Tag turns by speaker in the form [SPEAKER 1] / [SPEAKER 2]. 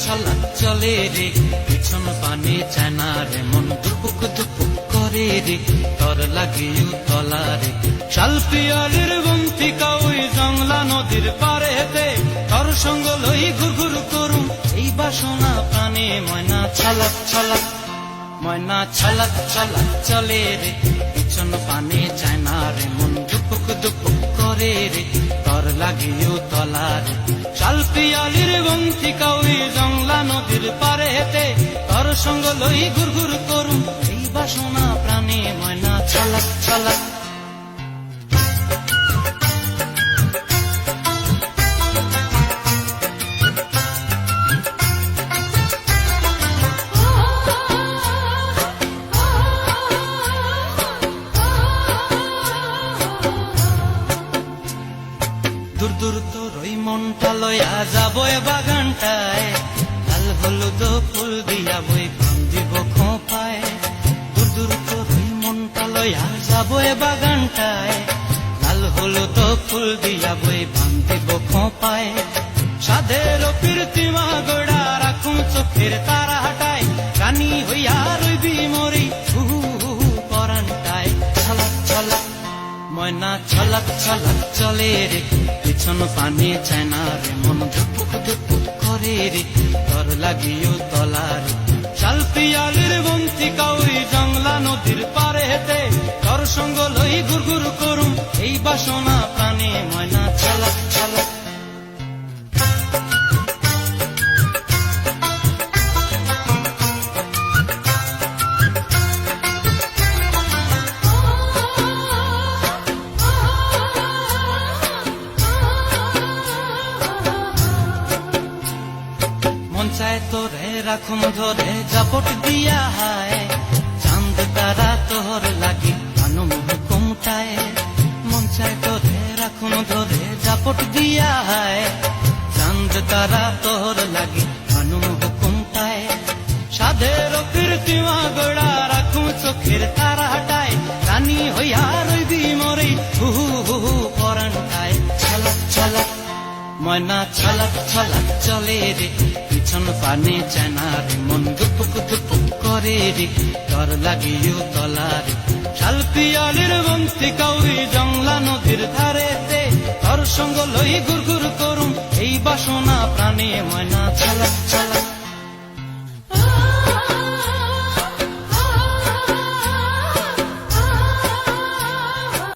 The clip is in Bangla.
[SPEAKER 1] ছলাক চলে রে, পিছন পানে চায় না রে, মন দুপুক দুপুক করে রে, তর লাগিও তলা রে। শাল পিয়ালির বন্তিকা ওই জংলা নদীর পারে হেতে, তর সঙ্গ লই ঘুর ঘুর করুম এই বাসনা প্রাণে। ময়না ছলাক ছলাক, ময়না ছলাক ছলাক চলে রে, পিছন পানে চায় না রে, মন দুপুক দুপুক করে রে, তর লাগিও তলা রে। শাল পিয়ালির বন্তিকা ওই জংলা নদীর পারে হেতে, তর সঙ্গ লই ঘুর ঘুর করুম এই বাসনা প্রাণে। ময়না ছলাক ছলাক। দূর দূর তোর ওই মনটা লয়া যাবো এ বাগানটায়, লাল হলুদ ফুল দিয়া বই দিব খোঁপায়। দূর দূর তোর ওই মনটা লয়া যাবো এ বাগানটায়, লাল হলুদ ফুল দিয়া বই দিব খোঁপায়। সাধের কীর্তিমা গোড়া রাখুন চোখের তারা হাটায়, রানী হইয়া রইবি মরি হু হু পরানটায়। ছলাক ছলাক, ময়না ছলাক ছলাক চলে রে, পিছন পানে চায় না রে, মন ধুপুক ধুপুক করে রে, তর লাগিও তলা রে। শাল পিয়ালির বন্তিকা ওই জংলা নদীর পারে হেতে, তর সঙ্গ লই ঘুর ঘুর করুম এই বাসনা প্রাণে। ময়না ছলাক ছলাক। মন চায় তোরে রাখুন ধরে জাপট দিয়া হায়, চাঁদ তারা তোর লাগি আনুম হুকুমটায়। মন চায় তোরে রাখুন ধরে জাপট দিয়া হায়, চাঁদ তারা তোর লাগি আনুম হুকুমটায়। সাধের কীর্তিমা গোড়া রাখুন চোখের তারা হাটায়, রানী হইয়া রইবি মরি হু হু পরানটায়। ছলাক ছলাক, ময়না ছলাক ছলাক চলে রে, পিছন পানে চায় না রে, মন দুপুক দুপুক করে রে, তর লাগিও তলা রে। শাল পিয়ালির বন্তিকা ওই জংলা নদীর ধারেতে, তর সঙ্গ লই ঘুর ঘুর করুম এই বাসনা প্রাণে। ময়না ছলাক ছলাক।